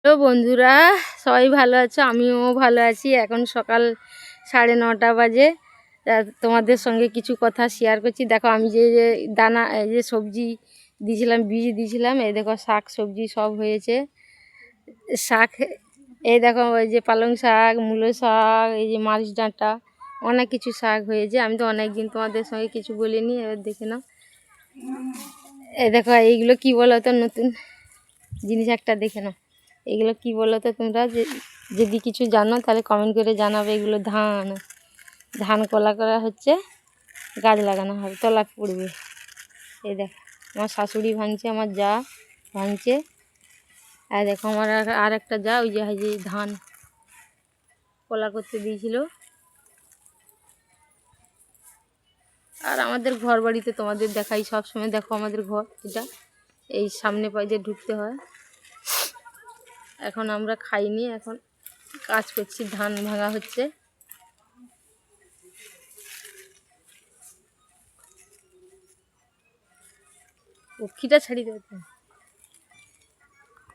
Hello বন্ধুরা, সবাই ভালো আছো? আমিও ভালো আছি। এখন সকাল 9:30 বাজে। তোমাদের সঙ্গে কিছু কথা শেয়ার করছি। দেখো আমি যে যে দানা এই যে সবজি দিয়েছিলাম, বীজ দিয়েছিলাম, এই দেখো শাক সবজি সব হয়েছে। শাক এই দেখো, ওই যে পালং শাক, মূলো শাক, এই যে মাছ ডাঁটা, অনেক কিছু শাক হয়েছে। আমি তো অনেক দিন তোমাদের সঙ্গে কিছু বলিনি, এবার দেখে নাও। এই দেখো এইগুলো কি বলো তো, নতুন জিনিস একটা দেখে নাও। এগুলো কি বলো তো তোমরা, যদি কিছু জানো তাহলে কমেন্ট করে জানাবে। এগুলো ধান ধান কলা করা হচ্ছে, গাছ লাগানো হবে, তলা পড়বে। এই দেখো আমার শাশুড়ি ভাঙছে, আমার যা ভাঙছে। আর দেখো আমার আর একটা যা, ওই যে ধান কলা করতে দিয়েছিল। আর আমাদের ঘর বাড়িতে তোমাদের দেখাই সব সময়। দেখো আমাদের ঘর এটা, এই সামনে পাই যে ঢুকতে হয়। এখন আমরা খাইনি, এখন কাজ করছি, ধান ভাঙা হচ্ছে। পক্ষীটা ছাড়ি দেবে।